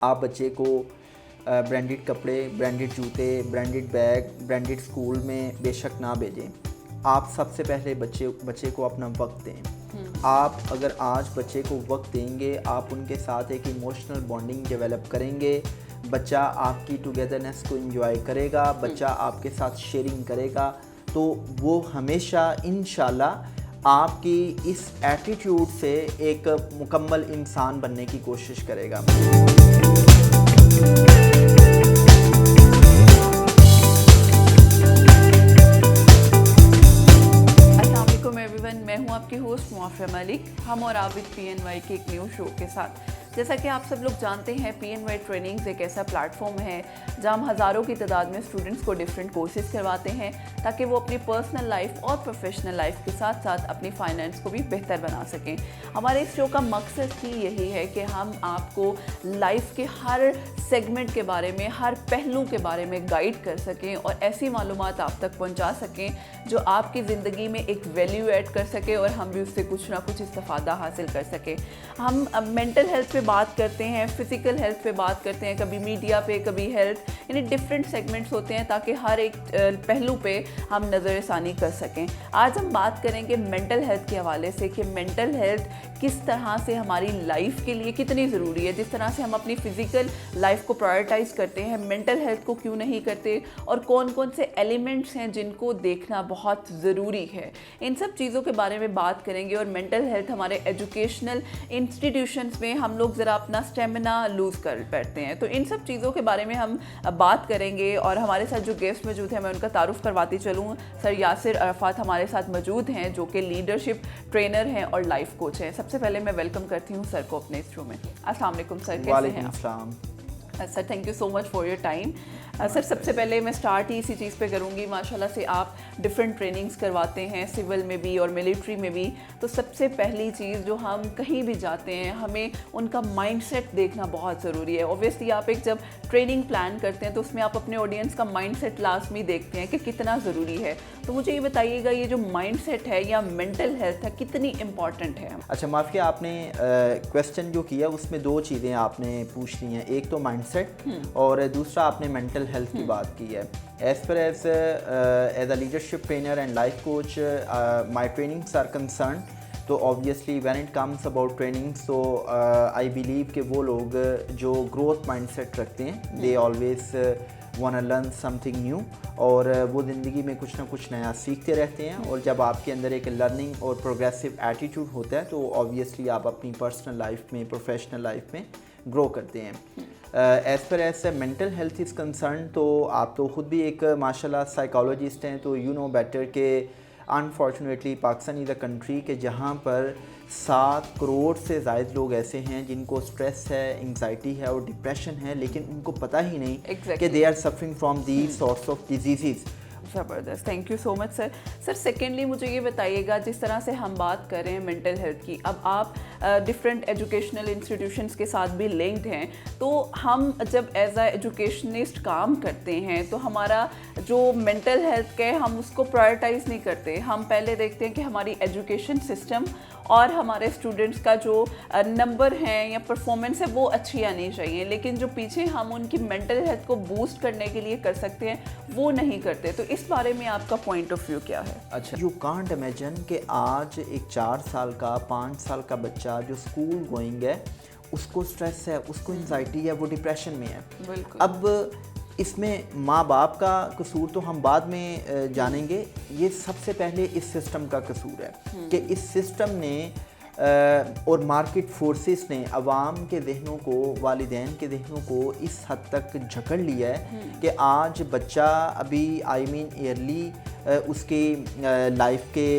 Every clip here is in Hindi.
आप बच्चे को ब्रांडेड कपड़े, ब्रांडेड जूते, ब्रांडेड बैग, ब्रांडेड स्कूल में बेशक ना भेजें। आप सबसे पहले बच्चे को अपना वक्त दें। आप अगर आज बच्चे को वक्त देंगे, आप उनके साथ एक इमोशनल बॉन्डिंग डेवलप करेंगे। बच्चा आपकी टुगेदरनेस को एंजॉय करेगा, बच्चा आपके साथ शेयरिंग करेगा, तो वो हमेशा इंशाल्लाह आपकी इस एटीट्यूड से एक मुकम्मल इंसान बनने की कोशिश करेगा। मैं हूं आपकी होस्ट मुआफिया मलिक। हम और आप विद PNY के एक न्यू शो के साथ। जैसा कि आप सब लोग जानते हैं, PNY ट्रेनिंग्स एक ऐसा प्लेटफॉर्म है जहां हम हज़ारों की तादाद में स्टूडेंट्स को डिफरेंट कोर्सेज करवाते हैं ताकि वो अपनी पर्सनल लाइफ और प्रोफेशनल लाइफ के साथ साथ अपनी फाइनेंस को भी बेहतर बना सकें। हमारे इस शो का मकसद ही यही है कि हम आपको लाइफ के हर सेगमेंट के बारे में, हर पहलू के बारे में गाइड कर सकें और ऐसी मालूमात आप तक पहुंचा सकें जो आपकी ज़िंदगी में एक वैल्यू ऐड कर सके और हम भी उससे कुछ ना कुछ इस्तेफादा हासिल कर सकें। हम मेंटल हेल्थ पे बात करते हैं, फिज़िकल हेल्थ पे बात करते हैं, कभी मीडिया पे, कभी हेल्थ, यानी डिफरेंट सेगमेंट्स होते हैं ताकि हर एक पहलू पे हम नज़रसानी कर सकें। आज हम बात करेंगे मेंटल हेल्थ के हवाले से कि मेंटल हेल्थ किस तरह से हमारी लाइफ के लिए कितनी ज़रूरी है। जिस तरह से हम अपनी फ़िज़िकल लाइफ को प्रायोरिटाइज़ करते हैं, मेंटल हेल्थ को क्यों नहीं करते और कौन कौन से एलिमेंट्स हैं जिनको देखना बहुत ज़रूरी है। इन सब चीज़ों के बारे में बात करेंगे। और मेंटल हेल्थ हमारे एजुकेशनल इंस्टीट्यूशंस में हम लोग ज़रा अपना स्टेमिना लूज़ कर बैठते हैं, तो इन सब चीज़ों के बारे में हम बात करेंगे। और हमारे साथ जो गेस्ट मौजूद हैं मैं उनका तारुफ करवाती चलूँ। सर यासिर अरफात हमारे साथ मौजूद हैं जो कि लीडरशिप ट्रेनर हैं और लाइफ कोच हैं। सबसे पहले मैं वेलकम करती हूँ सर को अपने इस शो में। अस्सलाम वालेकुम सर, कैसे हैं आप? Sir thank you so much for your time. Sir सबसे पहले मैं स्टार्ट ही इसी चीज़ पे करूँगी। माशाल्लाह से आप डिफरेंट ट्रेनिंग्स करवाते हैं, सिविल में भी और मिलिट्री में भी। तो सबसे पहली चीज़ जो हम कहीं भी जाते हैं, हमें उनका माइंडसेट देखना बहुत ज़रूरी है। ऑब्वियसली आप एक जब ट्रेनिंग प्लान करते हैं तो उसमें आप अपने ऑडियंस का माइंडसेट लाजमी देखते हैं कि कितना ज़रूरी है। तो मुझे ये बताइएगा, ये जो माइंडसेट है या मेंटल हेल्थ है कितनी इंपॉर्टेंट है? अच्छा माफिया, आपने क्वेश्चन जो किया उसमें दो चीज़ें आपने पूछ ली हैं। एक तो माइंडसेट और दूसरा आपने मेंटल हेल्थ की बात की है। As per as a leadership trainer and life coach my trainings are concern, तो obviously when it comes about training, so I believe कि वो लोग जो ग्रोथ माइंडसेट रखते हैं, they always want to learn something new, और वो ज़िंदगी में कुछ ना कुछ नया सीखते रहते हैं। और जब आपके अंदर एक लर्निंग और प्रोग्रेसिव एटीट्यूड होता है तो ऑब्वियसली आप अपनी पर्सनल लाइफ में, प्रोफेशनल लाइफ में ग्रो करते हैं। As per age mental health is concern, तो आप तो ख़ुद भी एक माशाल्लाह साइकोलॉजिस्ट हैं, तो यू नो बेटर के unfortunately Pakistan is a country के जहाँ पर 7 करोड़ से ज़ायद लोग ऐसे हैं जिनको स्ट्रेस है, एंग्जाइटी है और डिप्रेशन है, लेकिन उनको पता ही नहीं कि they are suffering from these sorts of disease. ज़बरदस्त, thank you so much sir. Sir secondly मुझे ये बताइएगा, जिस तरह से हम बात कर रहे हैं मेंटल हेल्थ की, अब आप डिफरेंट एजुकेशनल इंस्टीट्यूशंस के साथ भी लिंक्ड हैं, तो हम जब एज अ एजुकेशनिस्ट काम करते हैं तो हमारा जो मेंटल हेल्थ का है हम उसको प्रायोरिटाइज़ नहीं करते। हम पहले देखते हैं कि हमारी एजुकेशन सिस्टम और हमारे स्टूडेंट्स का जो नंबर है या परफॉर्मेंस है वो अच्छी आनी चाहिए, लेकिन जो पीछे हम उनकी मेंटल हेल्थ को बूस्ट करने के लिए कर सकते हैं वो नहीं करते। तो इस बारे में आपका पॉइंट ऑफ व्यू क्या है? अच्छा, यू कांट इमेजिन कि आज एक 4 साल का, 5 साल का बच्चा जो स्कूल गोइंग है, उसको स्ट्रेस है, उसको एंजाइटी है, वो डिप्रेशन में है। अब इसमें माँ बाप का कसूर तो हम बाद में जानेंगे, ये सबसे पहले इस सिस्टम का कसूर है कि इस सिस्टम ने और मार्केट फोर्सेस ने अवाम के जहनों को, वालिदैन के जहनों को इस हद तक जकड़ लिया है कि आज बच्चा अभी ईयरली उसके लाइफ के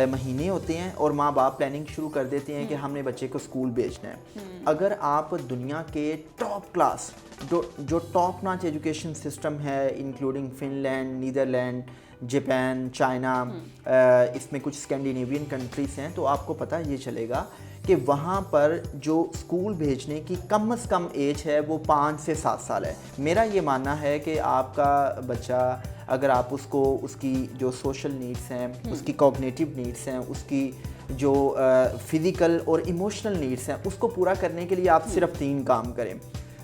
महीने होते हैं और माँ बाप प्लानिंग शुरू कर देते हैं कि हमने बच्चे को स्कूल भेजना है। अगर आप दुनिया के टॉप क्लास जो टॉप नॉच एजुकेशन सिस्टम है, including Finland, Netherlands, Japan, China, इसमें कुछ स्कैंडिनेवियन कंट्रीज़ हैं, तो आपको पता ये चलेगा कि वहाँ पर जो स्कूल भेजने की कम से कम एज है वो 5 से 7 साल है। मेरा ये मानना है कि आपका बच्चा, अगर आप उसको उसकी जो सोशल नीड्स हैं, उसकी कॉग्निटिव नीड्स हैं, उसकी जो फिज़िकल और इमोशनल नीड्स हैं, उसको पूरा करने के लिए आप सिर्फ 3 काम करें।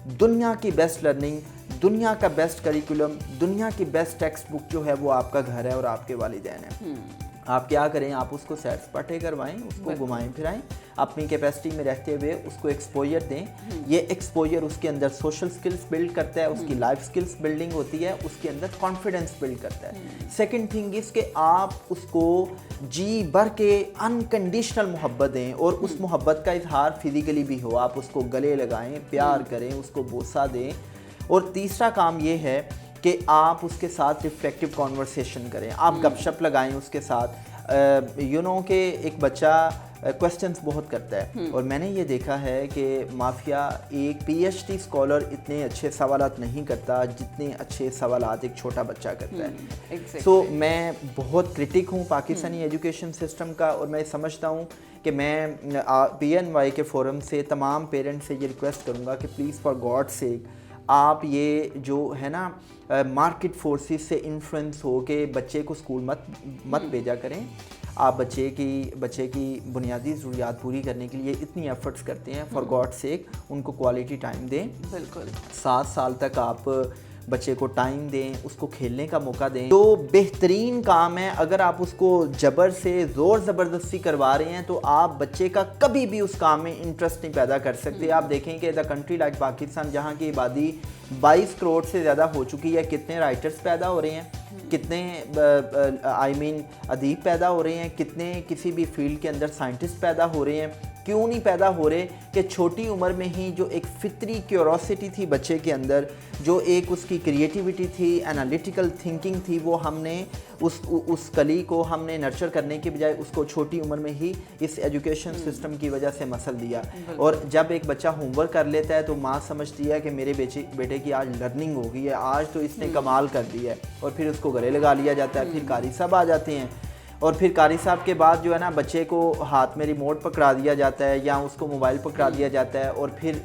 दुनिया की बेस्ट लर्निंग, दुनिया का बेस्ट करिकुलम, दुनिया की बेस्ट टेक्स्ट बुक जो है वो आपका घर है और आपके वालिदैन है। आप क्या करें, आप उसको सैर सपाटे करवाएं, उसको घुमाएं फिराएं, अपनी कैपेसिटी में रहते हुए उसको एक्सपोजर दें। ये एक्सपोजर उसके अंदर सोशल स्किल्स बिल्ड करता है, उसकी लाइफ स्किल्स बिल्डिंग होती है, उसके अंदर कॉन्फिडेंस बिल्ड करता है। सेकंड थिंग इज़ कि आप उसको जी भर के अनकंडीशनल मोहब्बत दें और उस मोहब्बत का इजहार फिजिकली भी हो, आप उसको गले लगाएं, प्यार करें, उसको बोसा दें। और तीसरा काम ये है कि आप उसके साथ रिफ्लेक्टिव कॉन्वर्सेशन करें, आप गपशप लगाएं उसके साथ। कि एक बच्चा क्वेश्चंस बहुत करता है और मैंने ये देखा है कि माफिया एक PhD स्कॉलर इतने अच्छे सवालात नहीं करता जितने अच्छे सवालात एक छोटा बच्चा करता है। सो मैं बहुत क्रिटिक हूँ पाकिस्तानी एजुकेशन सिस्टम का और मैं समझता हूँ कि मैं PNY के फोरम से तमाम पेरेंट्स से ये रिक्वेस्ट करूँगा कि प्लीज़ फॉर गॉड सेक आप ये जो है ना मार्केट फोर्सेस से इन्फ्लुएंस हो के बच्चे को स्कूल मत भेजा करें। आप बच्चे की बुनियादी ज़रूरियात पूरी करने के लिए इतनी एफर्ट्स करते हैं, फॉर गॉड सेक उनको क्वालिटी टाइम दें। बिल्कुल 7 साल तक आप बच्चे को टाइम दें, उसको खेलने का मौका दें। तो बेहतरीन काम है। अगर आप उसको जबर से ज़ोर ज़बरदस्ती करवा रहे हैं तो आप बच्चे का कभी भी उस काम में इंटरेस्ट नहीं पैदा कर सकते। आप देखें कि द कंट्री लाइक पाकिस्तान जहाँ की आबादी 22 करोड़ से ज़्यादा हो चुकी है, कितने राइटर्स पैदा हो रहे हैं, कितने अदीब पैदा हो रहे हैं, कितने किसी भी फील्ड के अंदर साइंटिस्ट पैदा हो रहे हैं। क्यों नहीं पैदा हो रहे कि छोटी उम्र में ही जो एक फितरी क्यूरोसिटी थी बच्चे के अंदर, जो एक उसकी क्रिएटिविटी थी, एनालिटिकल थिंकिंग थी, वो हमने उस कली को हमने नर्चर करने के बजाय उसको छोटी उम्र में ही इस एजुकेशन सिस्टम की वजह से मसल दिया। और जब एक बच्चा होमवर्क कर लेता है तो माँ समझती है कि मेरे बेटे की आज लर्निंग हो गई है, आज तो इसने कमाल कर दिया है, और फिर उसको गले लगा लिया जाता है। फिर कारी साहब आ जाते हैं और फिर कारी साहब के बाद जो है ना बच्चे को हाथ में रिमोट पकड़ा दिया जाता है या उसको मोबाइल पकड़ा दिया जाता है और फिर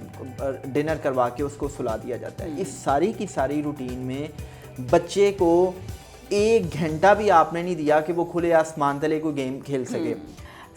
डिनर करवा के उसको सुला दिया जाता है। इस सारी की सारी रूटीन में बच्चे को 1 घंटा भी आपने नहीं दिया कि वो खुले आसमान तले कोई गेम खेल सके।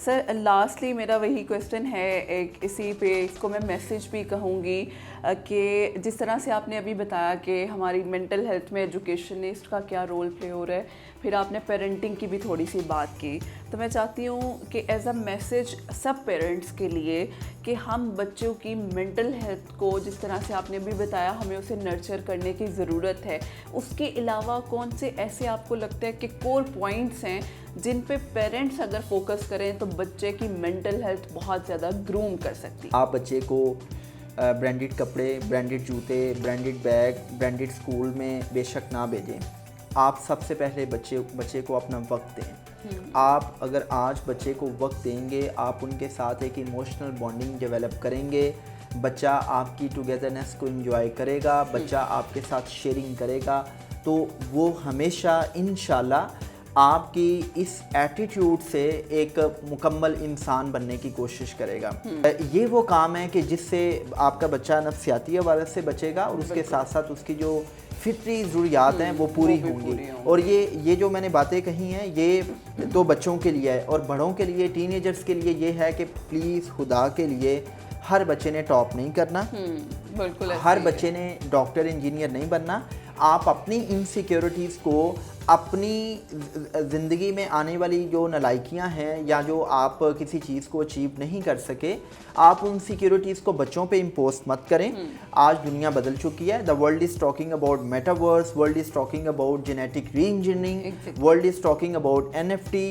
सर लास्टली मेरा वही क्वेश्चन है, एक इसी पे इसको मैं मैसेज भी कहूँगी कि जिस तरह से आपने अभी बताया कि हमारी मेंटल हेल्थ में एजुकेशनिस्ट का क्या रोल प्ले हो रहा है, फिर आपने पेरेंटिंग की भी थोड़ी सी बात की, तो मैं चाहती हूँ कि एज अ मैसेज सब पेरेंट्स के लिए कि हम बच्चों की मेंटल हेल्थ को जिस तरह से आपने भी बताया हमें उसे नर्चर करने की ज़रूरत है, उसके अलावा कौन से ऐसे आपको लगता है कि कोर पॉइंट्स हैं जिन पे पेरेंट्स अगर फोकस करें तो बच्चे की मेंटल हेल्थ बहुत ज़्यादा ग्रूम कर सकती है। आप बच्चे को ब्रांडेड कपड़े, ब्रांडेड जूते, ब्रांडेड बैग, ब्रांडेड स्कूल में बेशक ना भेजें। आप सबसे पहले बच्चे को अपना वक्त दें। आप अगर आज बच्चे को वक्त देंगे, आप उनके साथ एक इमोशनल बॉन्डिंग डेवलप करेंगे, बच्चा आपकी टुगेदरनेस को एंजॉय करेगा, बच्चा आपके साथ शेयरिंग करेगा, तो वो हमेशा इंशाल्लाह आपकी इस एटीट्यूड से एक मुकम्मल इंसान बनने की कोशिश करेगा। ये वो काम है कि जिससे आपका बच्चा नफ्सियाती हवाले से बचेगा और उसके साथ साथ उसकी जो फितरी ज़रूरियात हैं वो पूरी होंगी। और ये जो मैंने बातें कही हैं ये तो बच्चों के लिए है, और बड़ों के लिए, टीनेजर्स के लिए ये है कि प्लीज़ खुदा के लिए हर बच्चे ने टॉप नहीं करना, बिल्कुल हर बच्चे ने डॉक्टर इंजीनियर नहीं बनना। आप अपनी इनसिक्योरिटीज़ को, अपनी ज़िंदगी में आने वाली जो नालायकियाँ हैं या जो आप किसी चीज़ को अचीव नहीं कर सके, आप उन सिक्योरिटीज़ को बच्चों पे इम्पोज मत करें। आज दुनिया बदल चुकी है। The world is talking about metaverse, world is talking about genetic री engineering, world is talking about NFT,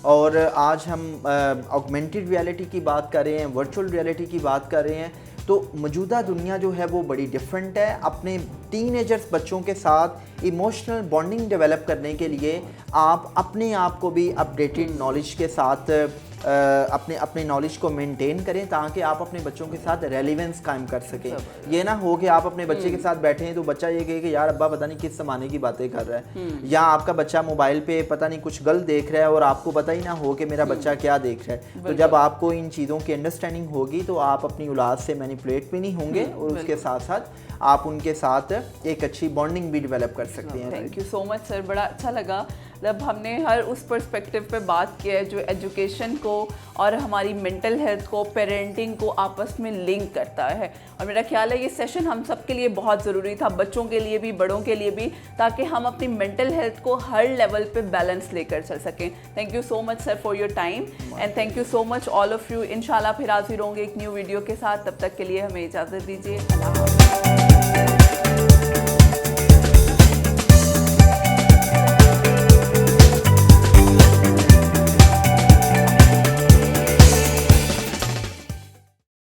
और आज हम ऑगमेंटेड रियलिटी की बात कर रहे हैं, वर्चुअल रियलिटी की बात कर रहे हैं। तो मौजूदा दुनिया जो है वो बड़ी डिफरेंट है। अपने टीनेजर्स बच्चों के साथ इमोशनल बॉन्डिंग डेवलप करने के लिए आप अपने आप को भी अपडेटेड नॉलेज के साथ अपने नॉलेज को मेंटेन करें ताकि आप अपने बच्चों के साथ रेलिवेंस कायम कर सकें। ये ना हो कि आप अपने बच्चे के साथ बैठे हैं तो बच्चा ये कहे कि यार अब्बा पता नहीं किस ज़माने की बातें कर रहा है, या आपका बच्चा मोबाइल पे पता नहीं कुछ गलत देख रहा है और आपको पता ही ना हो कि मेरा बच्चा क्या देख रहा है। तो जब आपको इन चीज़ों की अंडरस्टैंडिंग होगी तो आप अपनी औलाद से मैनिपुलेट भी नहीं होंगे और उसके साथ साथ आप उनके साथ एक अच्छी बॉन्डिंग भी डेवलप कर सकते हैं। Thank you so much sir, बड़ा अच्छा लगा मतलब हमने हर उस पर्सपेक्टिव पे बात किया है जो एजुकेशन को और हमारी मेंटल हेल्थ को, पेरेंटिंग को आपस में लिंक करता है। और मेरा ख्याल है ये सेशन हम सब के लिए बहुत ज़रूरी था, बच्चों के लिए भी, बड़ों के लिए भी, ताकि हम अपनी मेंटल हेल्थ को हर लेवल पे बैलेंस लेकर चल सकें। Thank you so much sir for your time and thank you so much all of you. इंशाल्लाह फिर हाजिर होंगे एक न्यू वीडियो के साथ, तब तक के लिए हमें इजाज़त दीजिए। अल्लाह हाफ़िज़।